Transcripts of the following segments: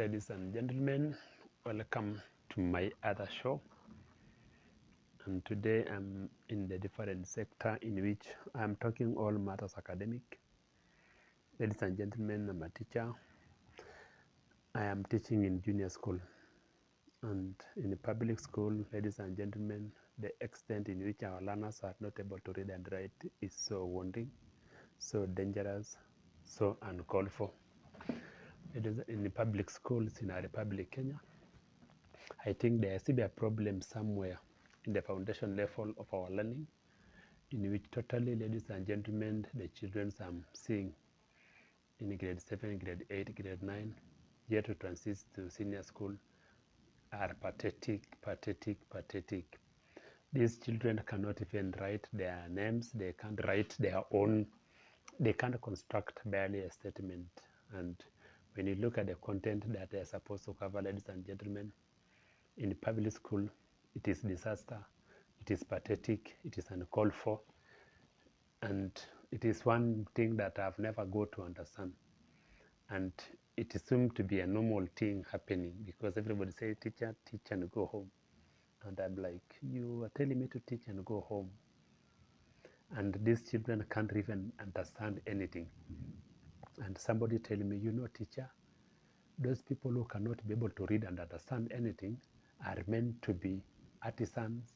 Ladies and gentlemen, welcome to my other show. And today I'm in the different sector in which I'm talking all matters academic. Ladies and gentlemen, I'm a teacher. I am teaching in junior school. And in the public school, ladies and gentlemen, the extent in which our learners are not able to read and write is so wounding, so dangerous, so uncalled for. It is in the public schools in our Republic, Kenya. I think there has to be a problem somewhere in the foundation level of our learning, in which totally, ladies and gentlemen, the children I'm seeing in grade 7, grade 8, grade 9, yet to transit to senior school are pathetic, pathetic, pathetic. These children cannot even write their names, they can't write their own, they can't construct barely a statement. And when you look at the content that they're supposed to cover, ladies and gentlemen, in public school, it is disaster, it is pathetic, it is uncalled for, and it is one thing that I've never got to understand. And it seems to be a normal thing happening because everybody says, teacher, teach and go home. And I'm like, you are telling me to teach and go home. And these children can't even understand anything. And somebody telling me, you know, teacher, those people who cannot be able to read and understand anything are meant to be artisans,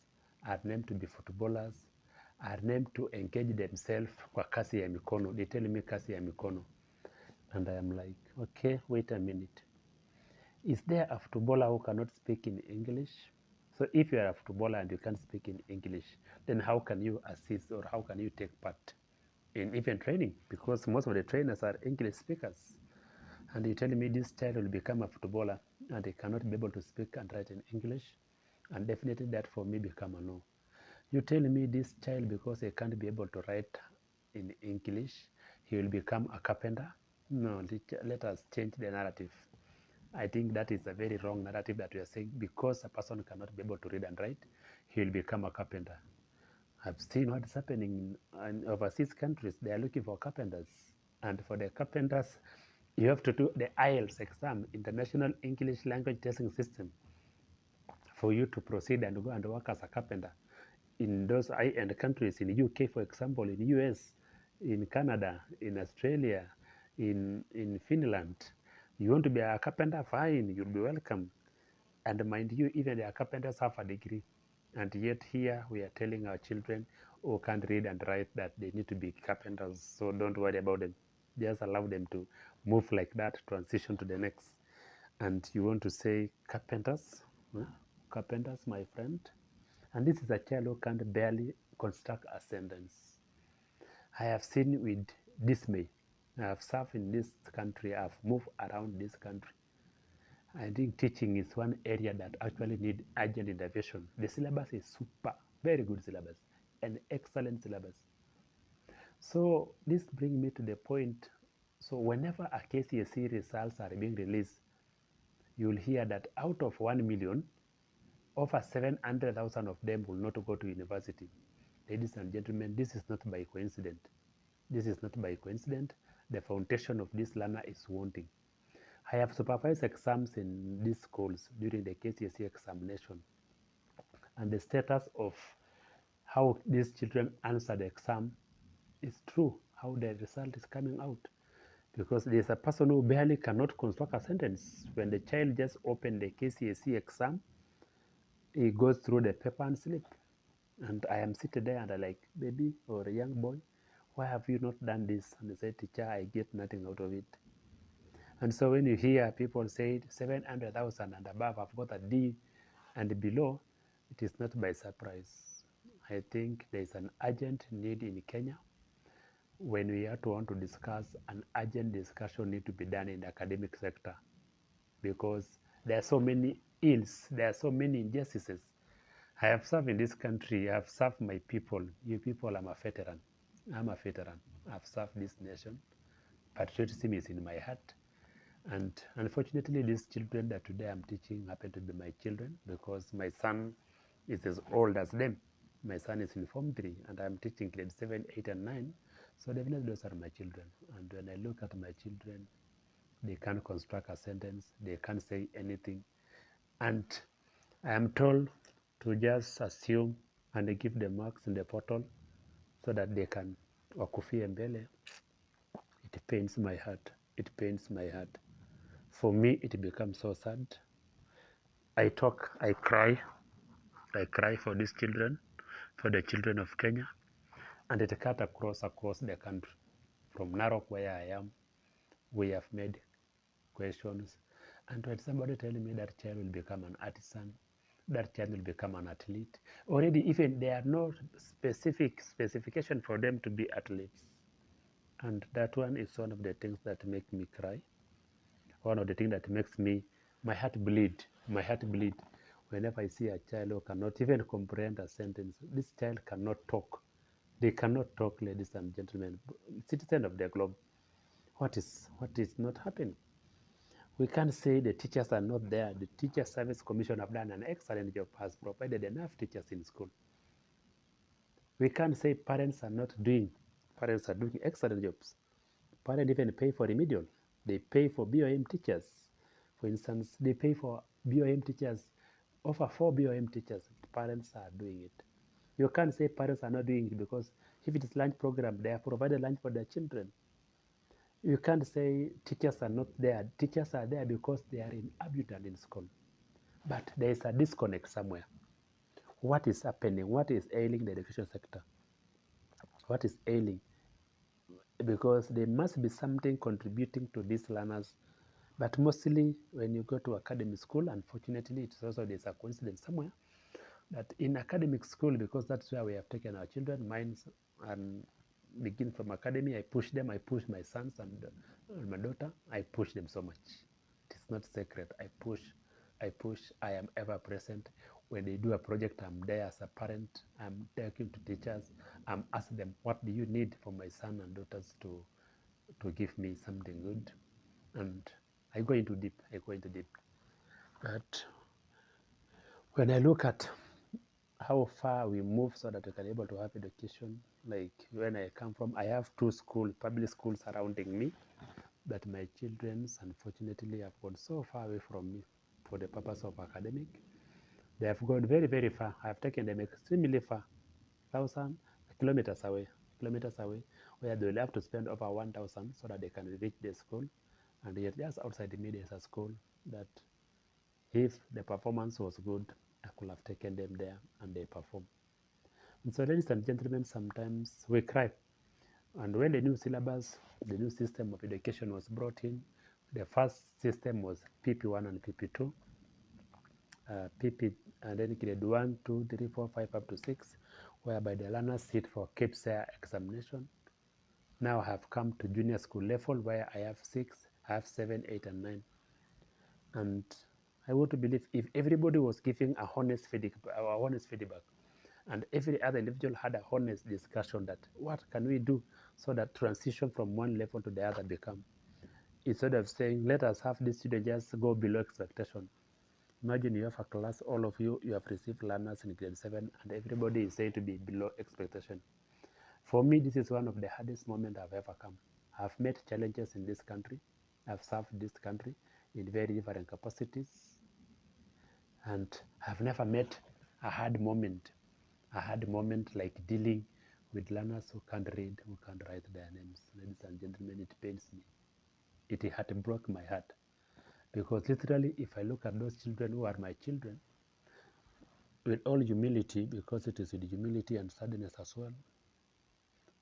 are meant to be footballers, are meant to engage themselves kwa kazi ya mikono. They tell me kazi ya mikono. And I am like, okay, wait a minute. Is there a footballer who cannot speak in English? So if you are a footballer and you can't speak in English, then how can you assist or how can you take part in even training? Because most of the trainers are English speakers. And you tell me this child will become a footballer and they cannot be able to speak and write in English, and definitely that for me become a no. You tell me this child, because he can't be able to write in English, he will become a carpenter? No, let us change the narrative. I think that is a very wrong narrative that we are saying because a person cannot be able to read and write, he will become a carpenter. I've seen what is happening in overseas countries. They are looking for carpenters. And for the carpenters, you have to do the IELTS exam, International English Language Testing System, for you to proceed and go and work as a carpenter. In those high-end countries, in the UK, for example, in the US, in Canada, in Australia, in Finland, you want to be a carpenter, fine, you'll be welcome. And mind you, even the carpenters have a degree. And yet here we are telling our children who can't read and write that they need to be carpenters. So don't worry about them. Just allow them to move like that, transition to the next. And you want to say carpenters? Huh? Carpenters, my friend. And this is a child who can't barely construct a sentence. I have seen with dismay. I have served in this country. I have moved around this country. I think teaching is one area that actually need urgent intervention. The syllabus is super, very good syllabus, an excellent syllabus. So this brings me to the point. So whenever a KCSE results are being released, you'll hear that out of 1 million, over 700,000 of them will not go to university. Ladies and gentlemen, this is not by coincidence. This is not by coincidence. The foundation of this learner is wanting. I have supervised exams in these schools during the KCSE examination, and the status of how these children answer the exam is true, how the result is coming out. Because there's a person who barely cannot construct a sentence. When the child just opened the KCSE exam, he goes through the paper and slip. And I am sitting there and I'm like, baby or a young boy, why have you not done this? And they say, teacher, I get nothing out of it. And so when you hear people say 700,000 and above have got a D and below, it is not by surprise. I think there is an urgent need in Kenya. When we are to want to discuss, an urgent discussion need to be done in the academic sector, because there are so many ills, there are so many injustices. I have served in this country, I have served my people. You people, I'm a veteran. I'm a veteran. I've served this nation. Patriotism is in my heart. And unfortunately, these children that today I'm teaching happen to be my children, because my son is as old as them. My son is in Form 3 and I'm teaching grade 7, 8 and 9. So definitely those are my children. And when I look at my children, They can't construct a sentence. They can't say anything. And I am told to just assume and give the marks in the portal so that they can wakufie mbele. It pains my heart. It pains my heart. For me, it becomes so sad. I talk, I cry for these children, for the children of Kenya, and it cut across the country. From Narok, where I am, we have made questions, and when somebody telling me that child will become an artisan, that child will become an athlete, already even there are no specification for them to be athletes, and that one is one of the things that make me cry. One of the things that makes my heart bleed. My heart bleed whenever I see a child who cannot even comprehend a sentence. This child cannot talk. They cannot talk, ladies and gentlemen, citizens of the globe. What is not happening? We can't say the teachers are not there. The Teacher Service Commission have done an excellent job, has provided enough teachers in school. We can't say parents are not doing. Parents are doing excellent jobs. Parents even pay for remedial. They pay for BOM teachers. For instance, they pay for BOM teachers, over 4 BOM teachers. Parents are doing it. You can't say parents are not doing it because if it is lunch program, they have provided lunch for their children. You can't say teachers are not there. Teachers are there because they are in abundance in school. But there is a disconnect somewhere. What is happening? What is ailing the education sector? What is ailing? Because there must be something contributing to these learners. But mostly when you go to academic school, unfortunately, it's also there's a coincidence somewhere that in academic school, because that's where we have taken our children, minds and begin from academy, I push them, I push my sons and my daughter, I push them so much. It is not secret. I push, I am ever present. When they do a project, I'm there as a parent. I'm talking to teachers. I'm asking them, what do you need for my son and daughters to give me something good? And I go into deep. But when I look at how far we move so that we can be able to have education, like when I come from, I have 2 schools, public schools surrounding me, that my children, unfortunately, have gone so far away from me for the purpose of academic. They have gone very, very far. I have taken them extremely far, 1,000 kilometers away, where they will have to spend over 1,000 so that they can reach the school. And yet, just outside me, there's a school that if the performance was good, I could have taken them there and they perform. And so, ladies and gentlemen, sometimes we cry. And when the new syllabus, the new system of education was brought in, the first system was PP1 and PP2. PP and then grade 1, 2, 3, 4, 5 up to 6, whereby the learners sit for KPSEA examination. Now I have come to junior school level where I have 6, I have 7, 8, and 9. And I want to believe if everybody was giving a honest feedback, and every other individual had a honest discussion that what can we do so that transition from one level to the other become, instead of saying let us have this student just go below expectation. Imagine you have a class, all of you have received learners in grade 7 and everybody is saying to be below expectation. For me, this is one of the hardest moments I've ever come. I've met challenges in this country. I've served this country in very different capacities, and I've never met a hard moment like dealing with learners who can't read, who can't write their names. Ladies and gentlemen, it pains me. It had broke my heart. Because literally, if I look at those children who are my children, with all humility, because it is with humility and sadness as well,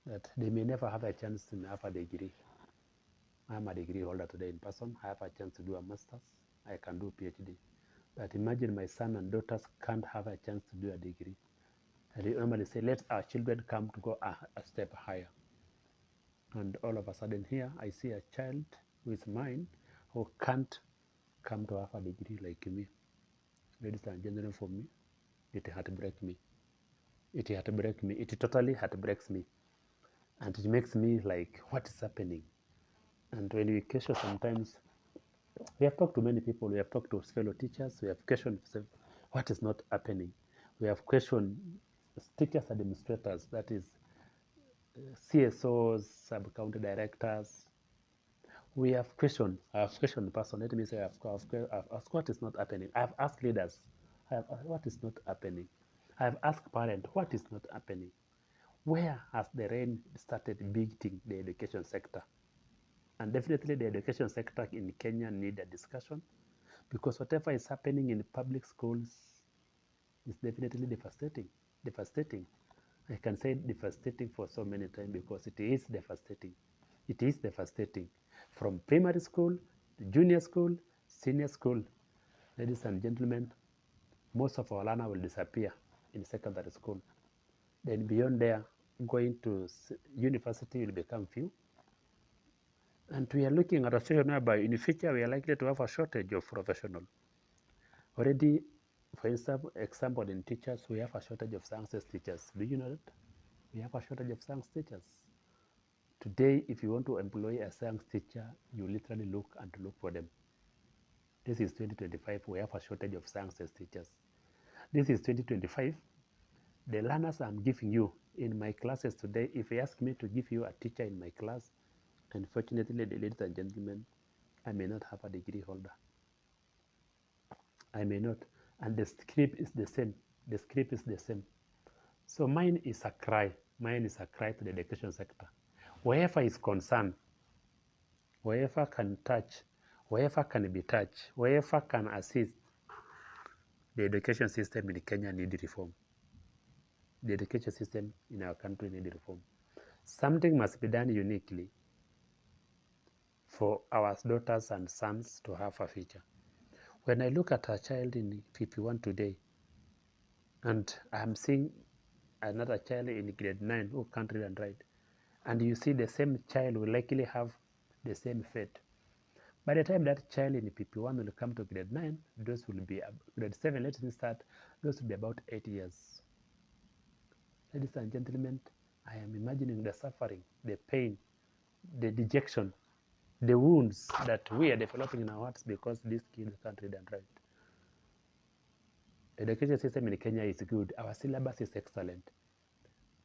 that they may never have a chance to have a degree. I'm a degree holder today in person. I have a chance to do a master's. I can do PhD. But imagine my son and daughters can't have a chance to do a degree. And they normally say, let our children come to go a step higher. And all of a sudden here, I see a child who is mine who can't come to have a degree like me. Ladies and gentlemen, for me, it heartbreaks me. It heartbreaks me. It totally heartbreaks me. And it makes me like, what is happening? And when we question sometimes, we have talked to many people, we have talked to fellow teachers, we have questioned what is not happening. We have questioned teachers administrators, that is CSOs, sub-county directors. We have questioned, I have questioned the person. Let me say, I've asked what is not happening. I've asked leaders, I have asked what is not happening. I have asked parents, what is not happening. Where has the rain started beating the education sector? And definitely the education sector in Kenya need a discussion, because whatever is happening in public schools is definitely devastating. Devastating. I can say devastating for so many times because it is devastating. It is devastating. From primary school to junior school, senior school, ladies and gentlemen, most of our learners will disappear in secondary school. Then beyond there, going to university will become few. And we are looking at a situation whereby in the future we are likely to have a shortage of professionals. Already, for example, in teachers, we have a shortage of sciences teachers. Do you know that? We have a shortage of science teachers. Today, if you want to employ a science teacher, you literally look for them. This is 2025, we have a shortage of sciences teachers. This is 2025, the learners I'm giving you in my classes today, if you ask me to give you a teacher in my class, unfortunately, ladies and gentlemen, I may not have a degree holder. I may not. And the script is the same. The script is the same. So mine is a cry. Mine is a cry to the education sector. Wherever is concerned, wherever can touch, wherever can be touched, wherever can assist, the education system in Kenya need reform. The education system in our country need reform. Something must be done uniquely for our daughters and sons to have a future. When I look at a child in PP1 today, and I'm seeing another child in grade 9 who can't read and write, and you see the same child will likely have the same fate. By the time that child in PP1 will come to grade 9, those will be grade 7, let me start, those will be about 8 years. Ladies and gentlemen, I am imagining the suffering, the pain, the dejection, the wounds that we are developing in our hearts because these kids can't read and write. The education system in Kenya is good. Our syllabus is excellent.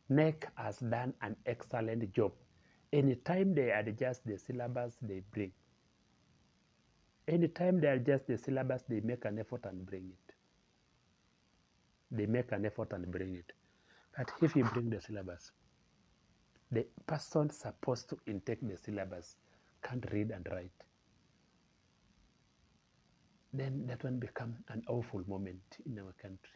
NEC has done an excellent job. Anytime they adjust the syllabus, they bring. Anytime they adjust the syllabus, they make an effort and bring it. They make an effort and bring it. But if you bring the syllabus, the person supposed to intake the syllabus can't read and write, then that one becomes an awful moment in our country.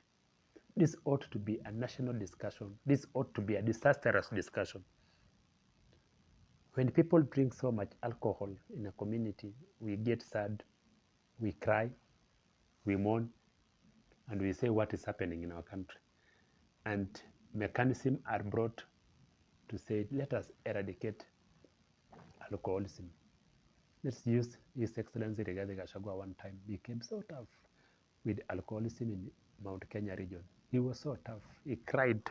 This ought to be a national discussion. This ought to be a disastrous discussion. When people drink so much alcohol in a community, we get sad, we cry, we mourn, and we say what is happening in our country. And mechanisms are brought to say, let us eradicate alcoholism. Let's use His Excellency Rigathi Gachagua one time became so tough with alcoholism in Mount Kenya region. He was so tough. He cried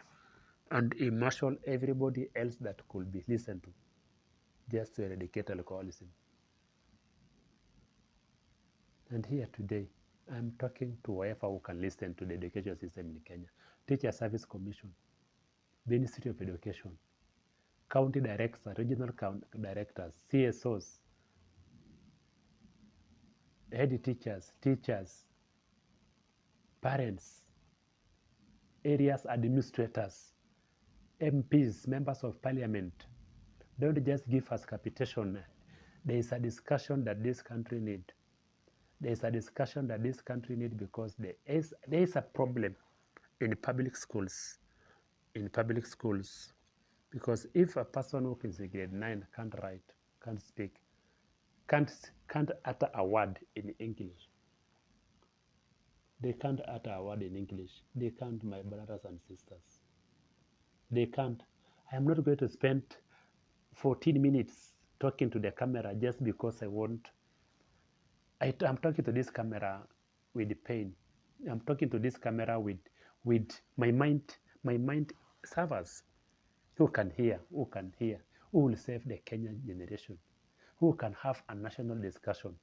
and he marshaled everybody else that could be listened to just to eradicate alcoholism. And here today, I'm talking to whoever who can listen to the education system in Kenya. Teacher Service Commission, Ministry of Education, county directors, regional directors, CSOs, head teachers, parents, areas administrators, MPs, members of parliament. Don't just give us capitation. There is a discussion that this country needs. There is a discussion that this country needs because there is a problem in public schools. Because if a person who is in grade 9 can't write, can't speak, can't utter a word in English, they can't utter a word in English. They can't, my brothers and sisters. They can't. I am not going to spend 14 minutes talking to the camera just because I want. I'm talking to this camera with pain. I'm talking to this camera with my mind. My mind servers who can hear, who will save the Kenyan generation, who can have a national discussion.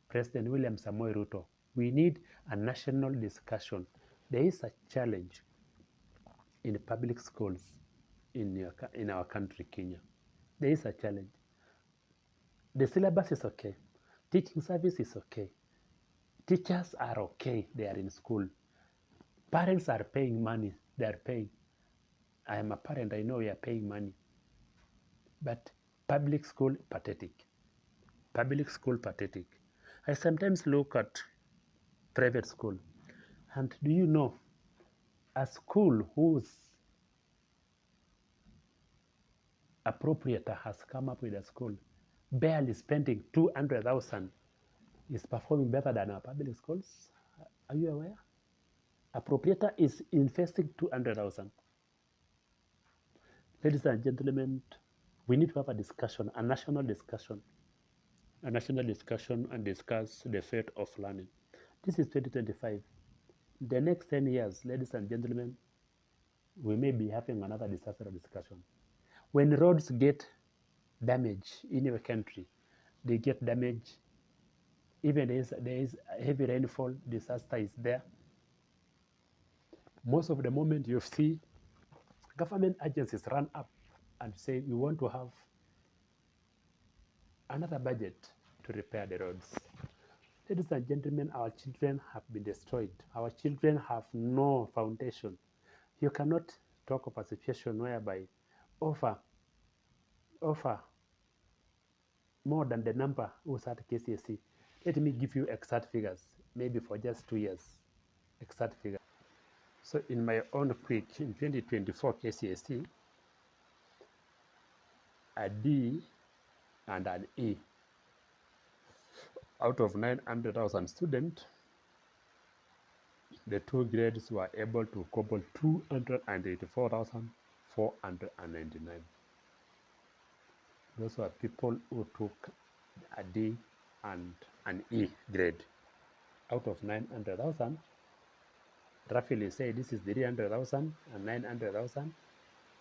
President William Samoei Ruto, we need a national discussion. There is a challenge in public schools in our country, Kenya. There is a challenge. The syllabus is okay. Teaching service is okay. Teachers are okay. They are in school. Parents are paying money. They are paying. I am a parent. I know we are paying money. But public school, pathetic. Public school, pathetic. I sometimes look at private school. And do you know, a school whose appropriator has come up with a school barely spending 200,000 is performing better than our public schools? Are you aware? Appropriator is investing 200,000. Ladies and gentlemen, we need to have a discussion, a national discussion and discuss the fate of learning. This is 2025. The next 10 years, ladies and gentlemen, we may be having another disaster discussion. When roads get damaged in your country, they get damaged. Even there is heavy rainfall, disaster is there. Most of the moment you see government agencies run up and say, we want to have another budget to repair the roads. Ladies and gentlemen, our children have been destroyed. Our children have no foundation. You cannot talk of a situation whereby offer more than the number who sat KCSE. Let me give you exact figures, maybe for just 2 years, exact figures. So in my own quick, in 2024 KCSE, a D and an E out of 900,000 students, the two grades were able to cobble 284,499. Those were people who took a D and an E grade. Out of 900,000, roughly say this is 300,000 and 900,000,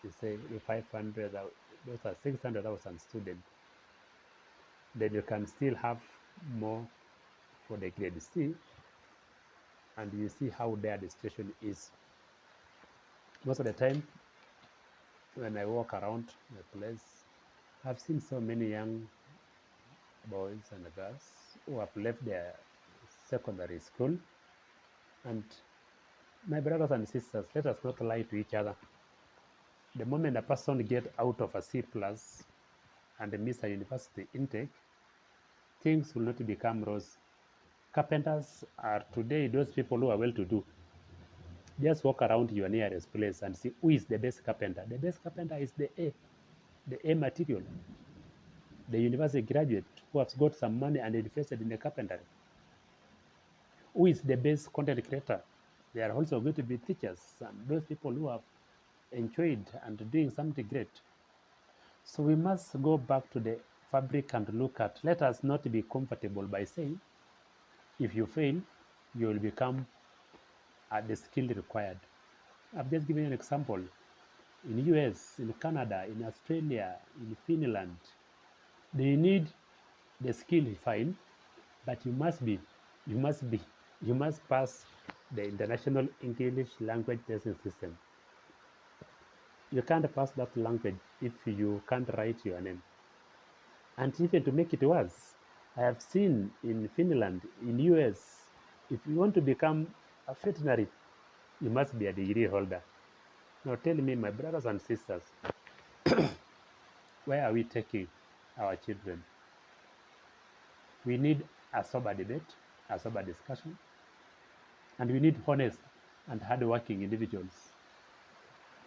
you say 500, those are 600,000 students. Then you can still have more for the grade C, and you see how there the situation is. Most of the time, when I walk around the place, I've seen so many young boys and girls who have left their secondary school. And my brothers and sisters, let us not lie to each other. The moment a person gets out of a C plus and miss a university intake, things will not become rose. Carpenters are today those people who are well-to-do. Just walk around your nearest place and see who is the best carpenter. The best carpenter is the A material, the university graduate who has got some money and invested in the carpentry. Who is the best content creator? They are also going to be teachers and those people who have enjoyed and doing something great. So we must go back to the fabric and look at, let us not be comfortable by saying, if you fail, you will become at the skill required. I've just given you an example. In US, in Canada, in Australia, in Finland, they need the skill fine, but you must pass the International English Language Testing System. You can't pass that language if you can't write your name. And even to make it worse, I have seen in Finland, in US, if you want to become a veterinary, you must be a degree holder. Now tell me, my brothers and sisters, where are we taking our children? We need a sober debate, a sober discussion, and we need honest and hardworking individuals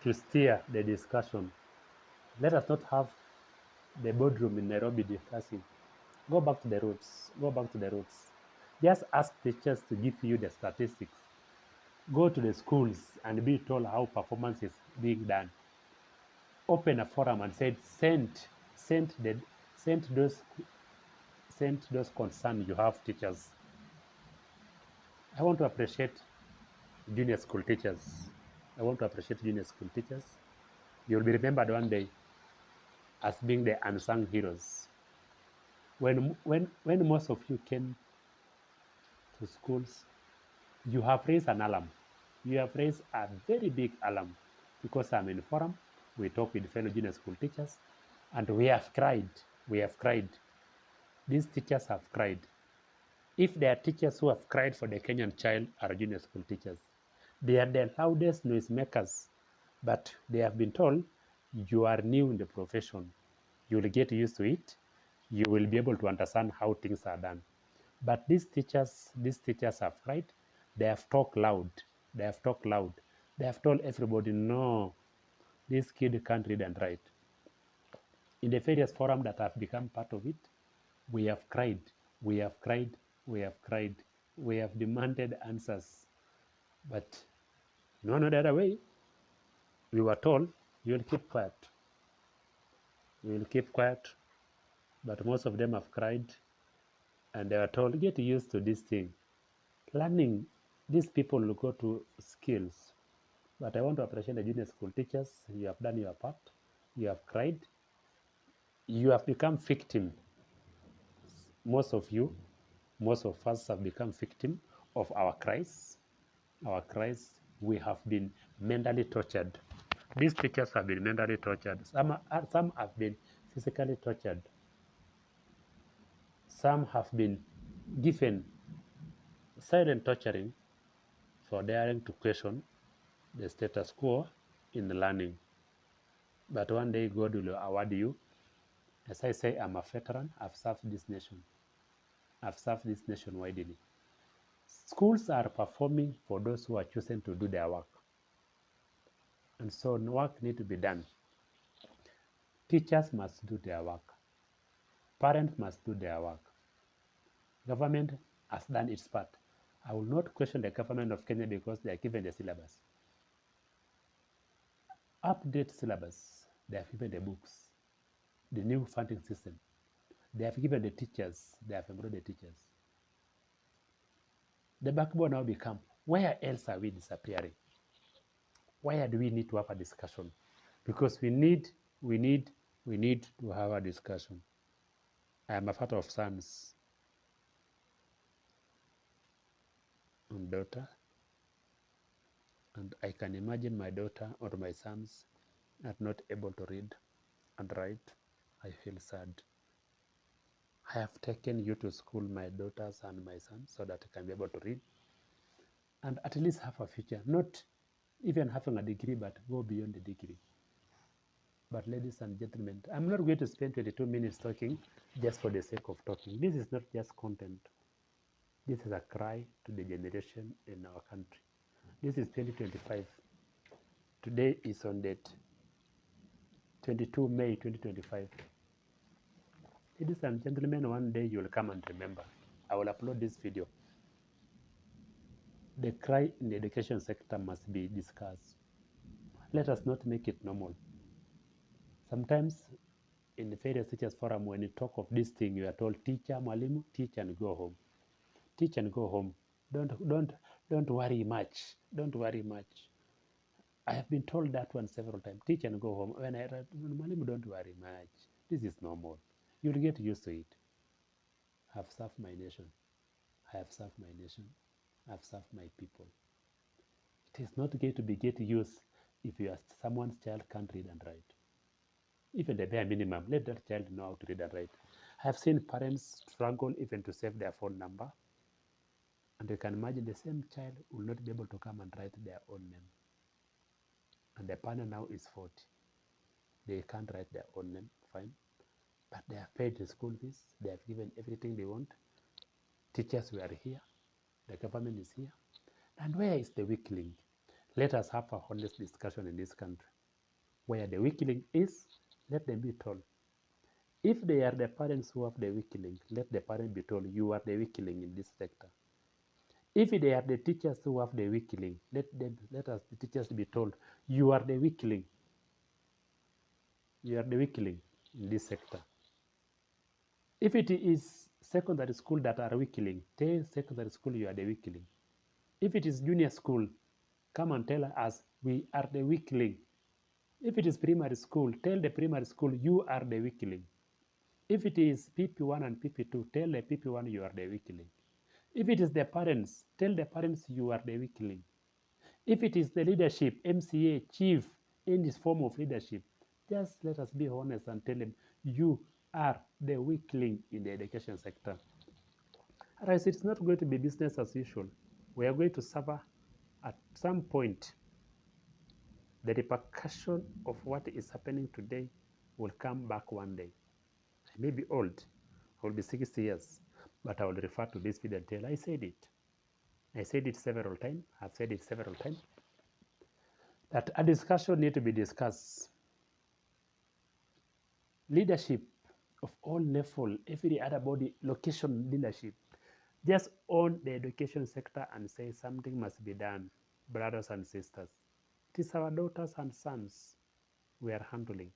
to steer the discussion. Let us not have the boardroom in Nairobi discussing. Go back to the roots. Go back to the roots. Just ask teachers to give you the statistics. Go to the schools and be told how performance is being done. Open a forum and say, send those concerns you have, teachers. I want to appreciate junior school teachers. I want to appreciate junior school teachers. You'll be remembered one day as being the unsung heroes. When most of you came to schools, you have raised an alarm. You have raised a very big alarm, because I'm in forum, we talk with fellow junior school teachers, and we have cried. We have cried. these teachers have cried. If there are teachers who have cried for the Kenyan child are junior school teachers. They are the loudest noisemakers, but they have been told, you are new in the profession. You will get used to it. You will be able to understand how things are done. But these teachers have cried. They have talked loud. They have talked loud. They have told everybody, no, this kid can't read and write. In the various forums that have become part of it, we have cried, we have cried, we have cried, we have demanded answers. But no other way. We were told, you will keep quiet. You will keep quiet. But most of them have cried and they were told, get used to this thing. Learning, these people will go to skills. But I want to appreciate the junior school teachers. You have done your part. You have cried. You have become victim. Most of us have become victim of our cries. Our cries, we have been mentally tortured. These teachers have been mentally tortured. Some have been physically tortured. Some have been given silent torturing for daring to question the status quo in learning. But one day God will award you. As I say, I'm a veteran. I've served this nation. I've served this nation widely. Schools are performing for those who are choosing to do their work. And so work needs to be done. Teachers must do their work. Parents must do their work. Government has done its part. I will not question the government of Kenya because they are given the syllabus. Update syllabus. They have given the books, the new funding system. They have given the teachers. They have enrolled the teachers. The backbone now become, where else are we disappearing? Why do we need to have a discussion? Because we need to have a discussion. I am a father of sons and daughter, and I can imagine my daughter or my sons are not able to read and write. I feel sad. I have taken you to school, my daughters and my sons, so that I can be able to read and at least have a future, not even having a degree, but go beyond the degree. But ladies and gentlemen, I'm not going to spend 22 minutes talking just for the sake of talking. This is not just content. This is a cry to the generation in our country. This is 2025. Today is on date 22 May 2025. Ladies and gentlemen, one day you will come and remember. I will upload this video. The cry in the education sector must be discussed. Let us not make it normal. Sometimes in the various teachers forum, when you talk of this thing, you are told, teacher, mwalimu, teach and go home. Teach and go home. Don't worry much. Don't worry much. I have been told that one several times. Teach and go home. When I read, mwalimu, don't worry much. This is normal. You'll get used to it. I have served my nation. I have served my nation. I have served my people. It is not going to be get used if you are someone's child can't read and write. Even the bare minimum, let that child know how to read and write. I have seen parents struggle even to save their phone number. And you can imagine the same child will not be able to come and write their own name. And the partner now is 40. They can't write their own name, fine. But they have paid the school fees. They have given everything they want. Teachers were here. The government is here. And where is the weak link? Let us have a honest discussion in this country. Where the weak link is, let them be told. If they are the parents who have the weak link, let the parent be told, you are the weak link in this sector. If they are the teachers who have the weak link, let us the teachers be told, you are the weak link. You are the weak link in this sector. If it is secondary school that are weak link, tell secondary school you are the weak link. If it is junior school, come and tell us we are the weak link. If it is primary school, tell the primary school you are the weak link. If it is PP1 and PP2, tell the PP1 you are the weak link. If it is the parents, tell the parents you are the weak link. If it is the leadership, MCA, chief, in this form of leadership, just let us be honest and tell them, you are the weak link in the education sector. Otherwise, it's not going to be business as usual. We are going to suffer at some point. The repercussion of what is happening today will come back one day. I may be old, I will be 60 years, but I will refer to this video and tell I said it. I said it several times, I've said it several times, that a discussion need to be discussed. Leadership of all level, every other body, location leadership, just own the education sector and say something must be done, brothers and sisters. It is our daughters and sons we are handling.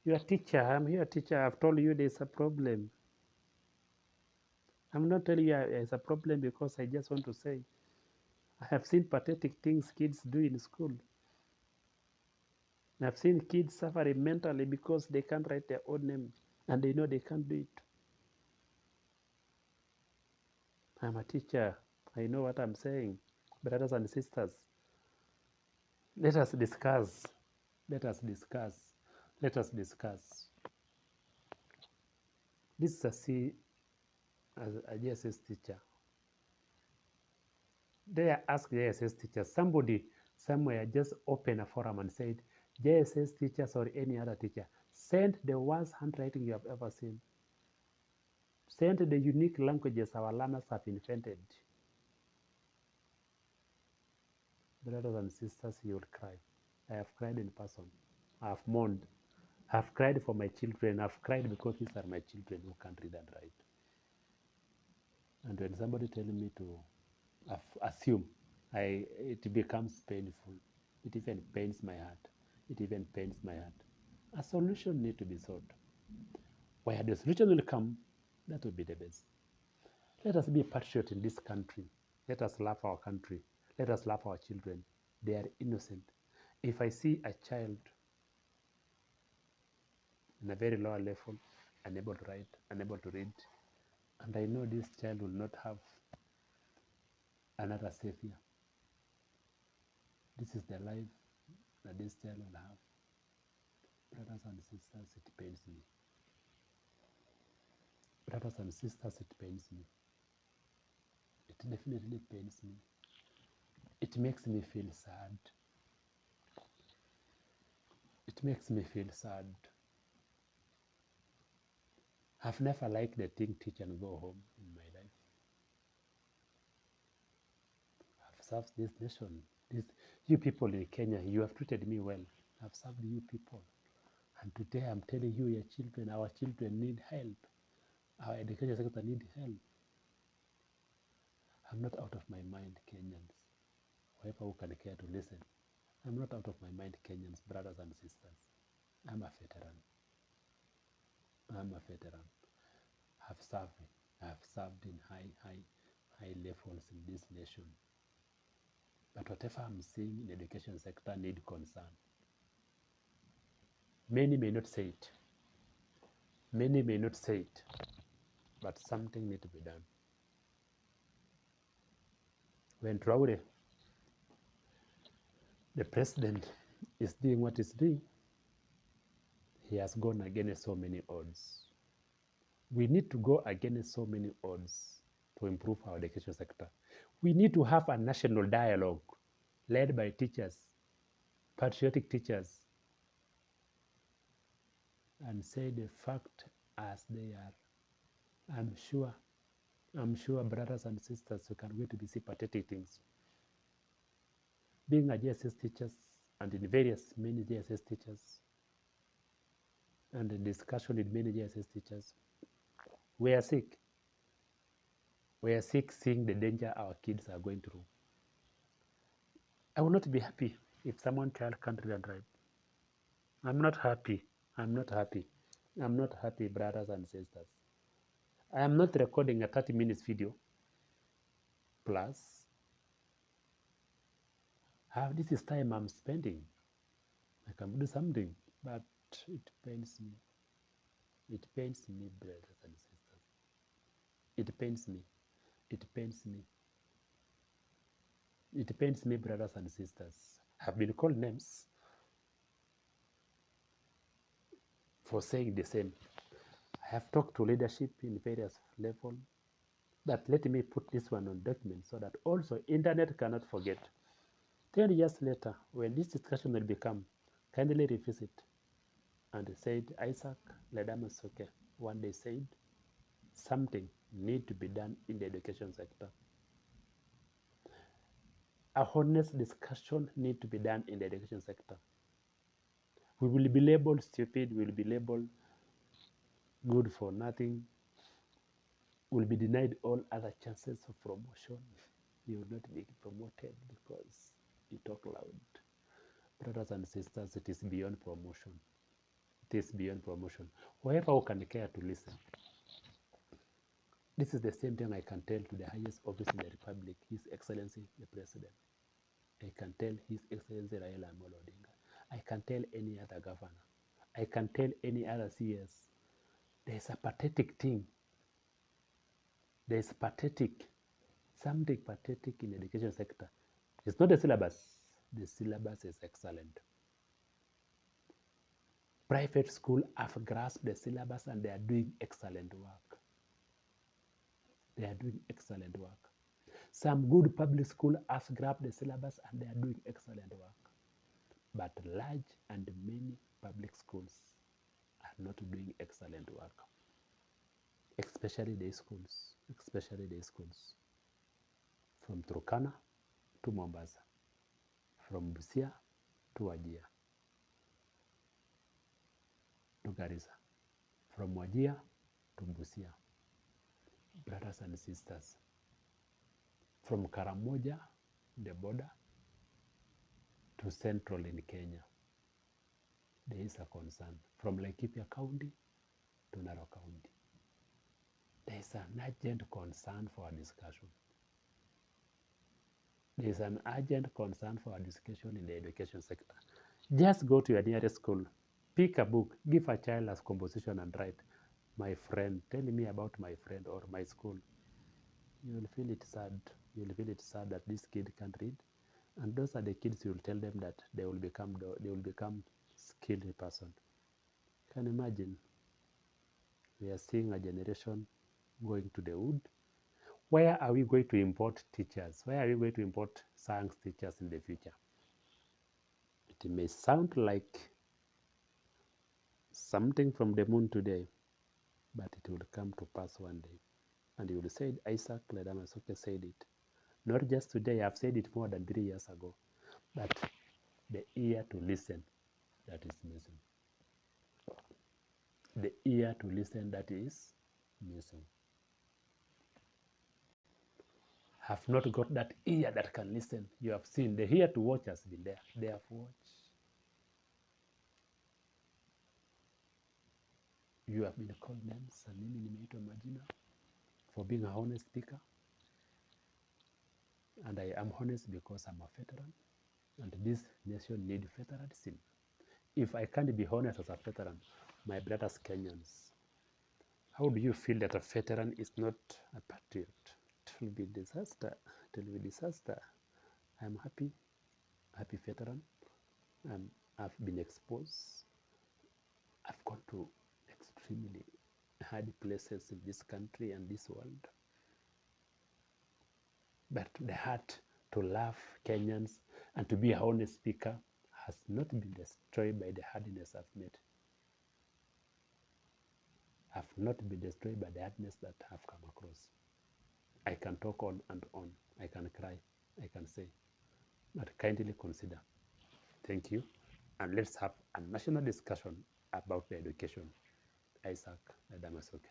You're a teacher, I'm here, teacher, I've told you there's a problem. I'm not telling you it's a problem because I just want to say, I have seen pathetic things kids do in school. I've seen kids suffering mentally because they can't write their own name and they know they can't do it. I'm a teacher. I know what I'm saying. Brothers and sisters, let us discuss. Let us discuss. Let us discuss. This is a C as a GSS teacher. They ask JSS teachers, somebody somewhere just open a forum and said, JSS teachers or any other teacher, send the worst handwriting you have ever seen. Send the unique languages our learners have invented. Brothers and sisters, you will cry. I have cried in person. I have mourned. I have cried for my children. I have cried because these are my children who can't read and write. And when somebody tells me to assume, it becomes painful. It even pains my heart. It even pains my heart. A solution needs to be sought. Where the solution will come, that will be the best. Let us be a patriot in this country. Let us love our country. Let us love our children. They are innocent. If I see a child in a very lower level, unable to write, unable to read, and I know this child will not have another savior, this is the life that this child will have. Brothers and sisters, it pains me. Brothers and sisters, it pains me. It definitely pains me. It makes me feel sad. It makes me feel sad. I've never liked the thing teach and go home in my life. I've served this nation. You people in Kenya, you have treated me well. I've served you people. And today I'm telling you, your children, our children need help. Our education sector need help. I'm not out of my mind, Kenyans. Whoever who can care to listen. I'm not out of my mind, Kenyans, brothers and sisters. I'm a veteran. I'm a veteran. I've served in high levels in this nation. But whatever I'm seeing in the education sector need concern. Many may not say it. Many may not say it. But something need to be done. When Traore, the president, is doing what he's doing, he has gone against so many odds. We need to go against so many odds to improve our education sector. We need to have a national dialogue led by teachers, patriotic teachers, and say the fact as they are. I'm sure, brothers and sisters, you can going to be see pathetic things. Being a JSS teachers and in various many JSS teachers and in discussion with many JSS teachers, we are sick. We are sick seeing the danger our kids are going through. I will not be happy if someone child can't read and write. I'm not happy. I'm not happy. I'm not happy, brothers and sisters. I am not recording a 30 minutes video plus. This is time I'm spending. I can do something, but it pains me. It pains me, brothers and sisters. It pains me. It pains me. It pains me, brothers and sisters. I've been called names for saying the same. I have talked to leadership in various levels, but let me put this one on document so that also internet cannot forget. 10 years later, when this discussion will become, kindly revisit. And said Isaac Ledama-Soke one day said, something need to be done in the education sector. A honest discussion need to be done in the education sector. We will be labeled stupid, we will be labeled good for nothing, will be denied all other chances of promotion. You will not be promoted because you talk loud. Brothers and sisters, it is beyond promotion. It is beyond promotion. Whoever who can care to listen. This is the same thing I can tell to the highest office in the Republic, His Excellency the President. I can tell His Excellency Raila Amolo Odinga. I can tell any other governor. I can tell any other CS. There's a pathetic thing. There's pathetic, something pathetic in the education sector. It's not the syllabus. The syllabus is excellent. Private schools have grasped the syllabus and they are doing excellent work. They are doing excellent work. Some good public schools have grasped the syllabus and they are doing excellent work. But large and many public schools are not doing excellent work. Especially the schools. From Turkana to Mombasa. From Busia to Wajir. To Garissa. From Wajir to Busia. Brothers and sisters. From Karamoja, the border, to central in Kenya. There is a concern. From Laikipia County to Narok County. There is an urgent concern for our discussion. There is an urgent concern for our discussion in the education sector. Just go to your nearest school, pick a book, give a child as composition and write, my friend, tell me about my friend or my school. You will feel it sad. You will feel it sad that this kid can't read. And those are the kids you will tell them that they will become skilled person. Can you imagine? We are seeing a generation going to the wood. Where are we going to import teachers? Where are we going to import science teachers in the future? It may sound like something from the moon today, but it will come to pass one day. And you will say, Isaac Ledama-Soke said it. Not just today, I've said it more than 3 years ago. But the ear to listen, that is missing. The ear to listen, that is missing. Have not got that ear that can listen. You have seen the ear to watch has been there. They have watched. You have been called names and mimi nimeitwa majina for being a honest speaker. And I am honest because I'm a veteran. And this nation needs veteranism. If I can't be honest as a veteran, my brothers Kenyans, how do you feel that a veteran is not a patriot? It will be disaster. It will be disaster. I'm happy veteran. I've been exposed. I've gone to extremely hard places in this country and this world. But the heart to love Kenyans and to be a honest speaker has not been destroyed by the hardness I've met. I've not been destroyed by the hardness that I've come across. I can talk on and on. I can cry. I can say. But kindly consider. Thank you. And let's have a national discussion about the education. Isaac Ledama-Soke.